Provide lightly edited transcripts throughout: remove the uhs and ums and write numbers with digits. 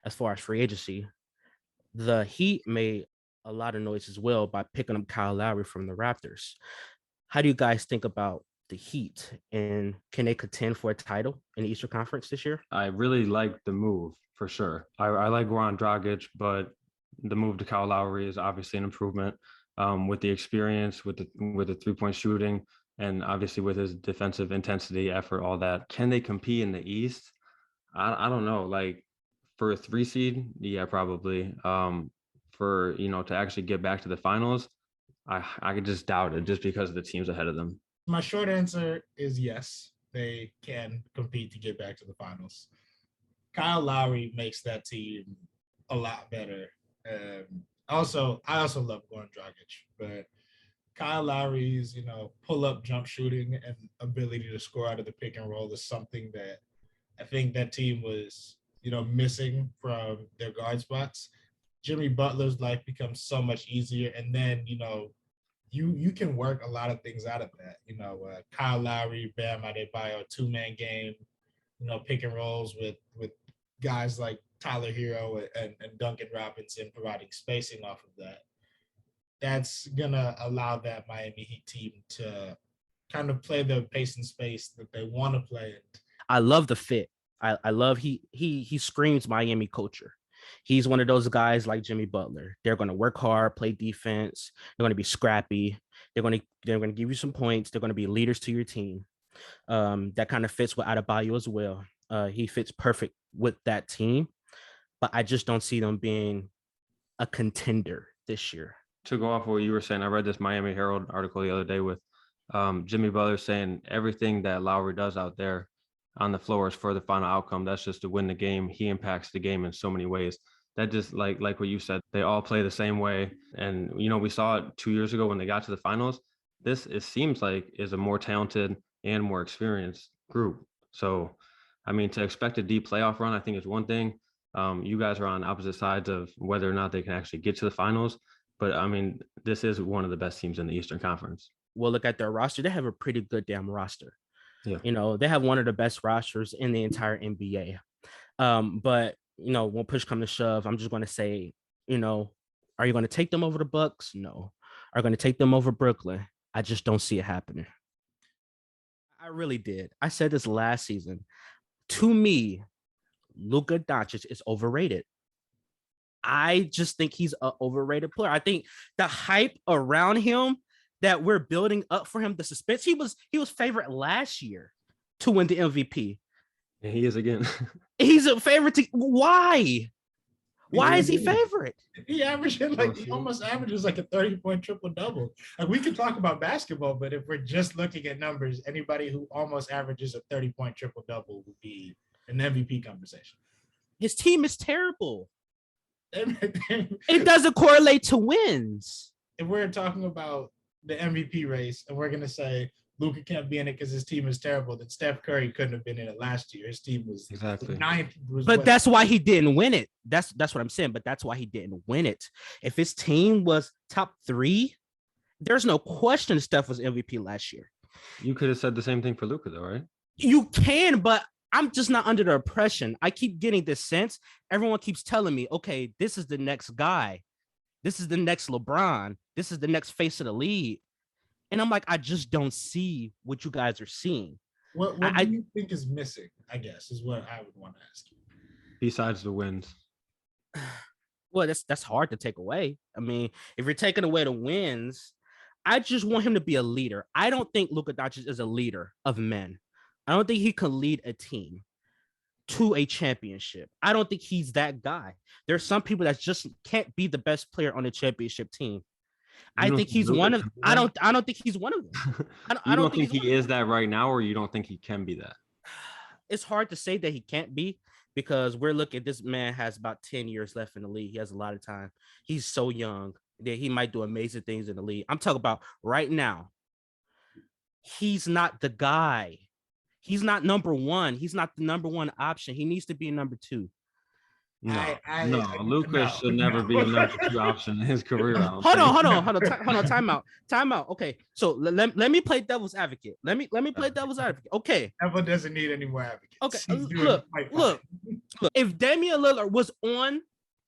as far as free agency. The Heat made a lot of noise as well by picking up Kyle Lowry from the Raptors. How do you guys think about the Heat, and can they contend for a title in the Eastern Conference this year? I really like the move for sure. I like Goran Dragic, but the move to Kyle Lowry is obviously an improvement with the experience, with the 3-point shooting, and obviously with his defensive intensity, effort, all that. Can they compete in the East? I don't know. Like for a 3 seed, yeah, probably. For to actually get back to the finals, I could just doubt it just because of the teams ahead of them. My short answer is yes, they can compete to get back to the finals. Kyle Lowry makes that team a lot better. I also love Goran Dragic, but Kyle Lowry's, pull-up jump shooting and ability to score out of the pick and roll is something that I think that team was, missing from their guard spots. Jimmy Butler's life becomes so much easier, and then, you can work a lot of things out of that. Kyle Lowry, Bam Adebayo, two-man game, pick and rolls with guys like Tyler Hero and Duncan Robinson providing spacing off of that. That's going to allow that Miami Heat team to kind of play the pace and space that they want to play. I love the fit. I love he screams Miami culture. He's one of those guys like Jimmy Butler. They're going to work hard, play defense. They're going to be scrappy. They're going to give you some points. They're going to be leaders to your team. That kind of fits with Adebayo as well. He fits perfect with that team, but I just don't see them being a contender this year. To go off of what you were saying, I read this Miami Herald article the other day with Jimmy Butler saying everything that Lowry does out there on the floor is for the final outcome. That's just to win the game. He impacts the game in so many ways. That just like what you said, they all play the same way. And, we saw it 2 years ago when they got to the finals. It seems like is a more talented and more experienced group. So, to expect a deep playoff run, I think is one thing. You guys are on opposite sides of whether or not they can actually get to the finals. But, this is one of the best teams in the Eastern Conference. Well, look at their roster. They have a pretty good damn roster. Yeah. They have one of the best rosters in the entire NBA. But, when push comes to shove, I'm just going to say, are you going to take them over the Bucks? No. Are you going to take them over Brooklyn? I just don't see it happening. I really did. I said this last season. To me, Luka Dončić is overrated. I just think he's an overrated player. I think the hype around him that we're building up for him, the suspense, he was favorite last year to win the MVP. And he is again. He's a favorite. Why? Why is he favorite? He almost averages like a 30-point triple-double. Like, we can talk about basketball, but if we're just looking at numbers, anybody who almost averages a 30-point triple-double would be an MVP conversation. His team is terrible. It doesn't correlate to wins. If we're talking about the MVP race and we're going to say Luka can't be in it because his team is terrible, then Steph Curry couldn't have been in it last year. His team was exactly ninth. That's why he didn't win it. That's what I'm saying. But that's why he didn't win it. If his team was top 3, there's no question Steph was MVP last year. You could have said the same thing for Luka, though, right? You can, but I'm just not under the impression. I keep getting this sense. Everyone keeps telling me, okay, this is the next guy. This is the next LeBron. This is the next face of the league. And I'm like, I just don't see what you guys are seeing. What do you think is missing, I guess, is what I would want to ask you. Besides the wins. Well, that's hard to take away. If you're taking away the wins, I just want him to be a leader. I don't think Luka Dončić is a leader of men. I don't think he can lead a team to a championship. I don't think he's that guy. There's some people that just can't be the best player on the championship team. I think he's one of. I don't think he's one of them. I don't think he is that right now, or you don't think he can be that? It's hard to say that he can't be because we're looking. This man has about 10 years left in the league. He has a lot of time. He's so young that he might do amazing things in the league. I'm talking about right now. He's not the guy. He's not number 1. He's not the number 1 option. He needs to be number 2. No, Luka should never be a number 2 option in his career. Hold on. Time out. Okay, so let me play devil's advocate. Let me play devil's advocate. Okay. Devil doesn't need any more advocates. Okay. Look. If Damian Lillard was on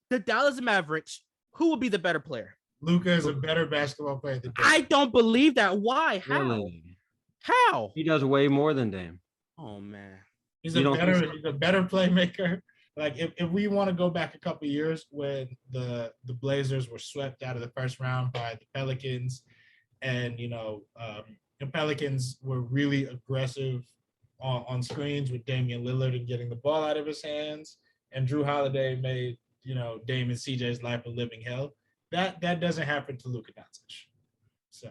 the Dallas Mavericks, who would be the better player? Luka is a better basketball player than Dame. I don't believe that. Why? How? Really? How? He does way more than Dame. Oh man. He's a better playmaker. Like if we want to go back a couple of years when the Blazers were swept out of the first round by the Pelicans, and the Pelicans were really aggressive on screens with Damian Lillard and getting the ball out of his hands, and Drew Holiday made Dame and CJ's life a living hell. That doesn't happen to Luka Doncic. So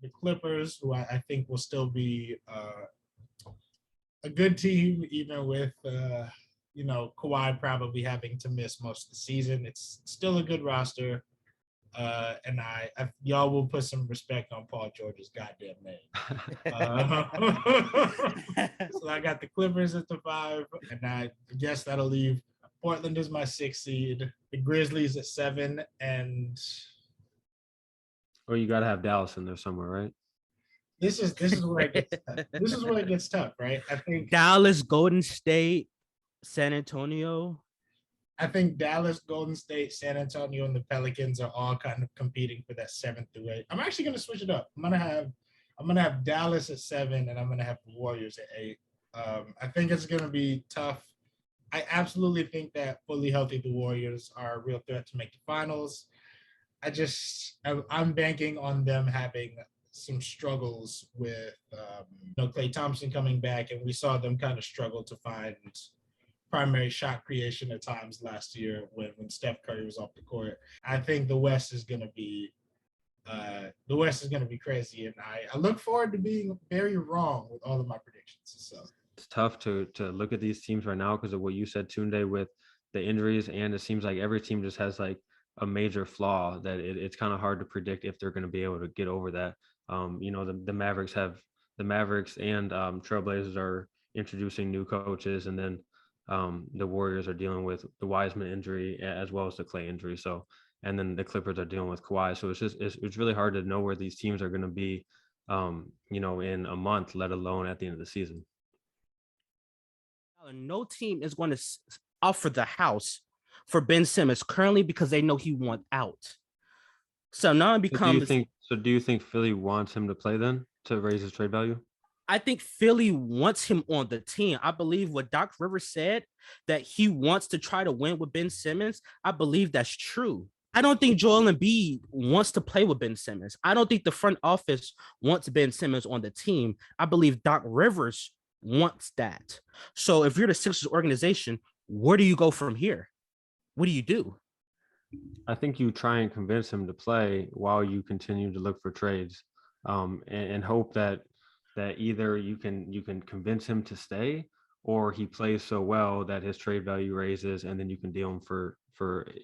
the Clippers, who I think will still be a good team, even with Kawhi probably having to miss most of the season. It's still a good roster. And y'all will put some respect on Paul George's goddamn name. So I got the Clippers at the 5, and I guess that'll leave Portland as my 6th seed, the Grizzlies at 7, and you got to have Dallas in there somewhere, right? This is where it gets tough. This is where it gets tough, right? I think Dallas, Golden State, San Antonio. I think Dallas, Golden State, San Antonio, and the Pelicans are all kind of competing for that 7th through 8. I'm actually going to switch it up. I'm gonna have Dallas at 7, and I'm going to have the Warriors at 8. I think it's going to be tough. I absolutely think that fully healthy, the Warriors are a real threat to make the finals. I'm banking on them having some struggles with Klay Thompson coming back, and we saw them kind of struggle to find primary shot creation at times last year when Steph Curry was off the court. I think the West is going to be crazy, and I look forward to being very wrong with all of my predictions. So it's tough to look at these teams right now because of what you said, Tunde, with the injuries, and it seems like every team just has like a major flaw that it's kind of hard to predict if they're going to be able to get over that. The Mavericks and Trailblazers are introducing new coaches, and then the Warriors are dealing with the Wiseman injury as well as the Klay injury. So, and then the Clippers are dealing with Kawhi. So it's really hard to know where these teams are going to be, in a month, let alone at the end of the season. No team is going to offer the house for Ben Simmons currently because they know he wants out. So now it becomes. Do you think Philly wants him to play then to raise his trade value? I think Philly wants him on the team. I believe what Doc Rivers said, that he wants to try to win with Ben Simmons. I believe that's true. I don't think Joel Embiid wants to play with Ben Simmons. I don't think the front office wants Ben Simmons on the team. I believe Doc Rivers wants that. So if you're the Sixers organization, where do you go from here? What do you do? I think you try and convince him to play while you continue to look for trades, and hope that either you can convince him to stay, or he plays so well that his trade value raises, and then you can deal him for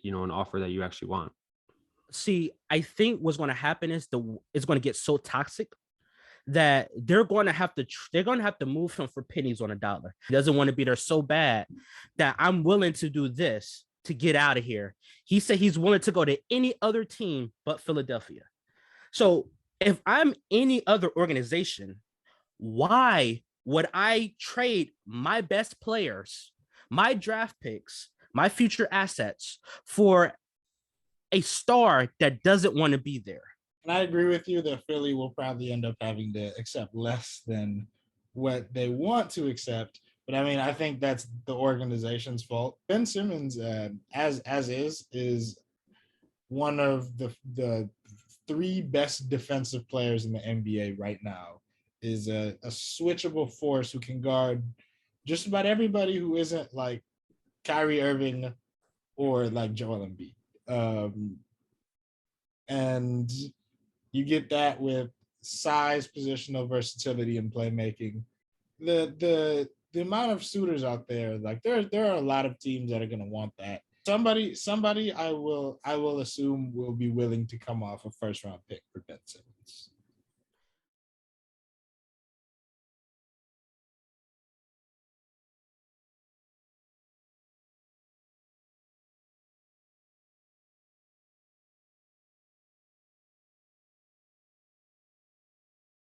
an offer that you actually want. See, I think what's going to happen is it's going to get so toxic that they're going to have to move him for pennies on a dollar. He doesn't want to be there so bad that I'm willing to do this to get out of here. He said he's willing to go to any other team but Philadelphia. So if I'm any other organization, why would I trade my best players, my draft picks, my future assets for a star that doesn't want to be there? And I agree with you that Philly will probably end up having to accept less than what they want to accept. But I mean, I think that's the organization's fault. Ben Simmons, as is one of the 3 best defensive players in the NBA right now. Is a switchable force who can guard just about everybody who isn't like Kyrie Irving or like Joel Embiid. And you get that with size, positional versatility, and playmaking. The amount of suitors out there, like there are a lot of teams that are going to want that. Somebody I will assume will be willing to come off a first round pick for Ben Simmons.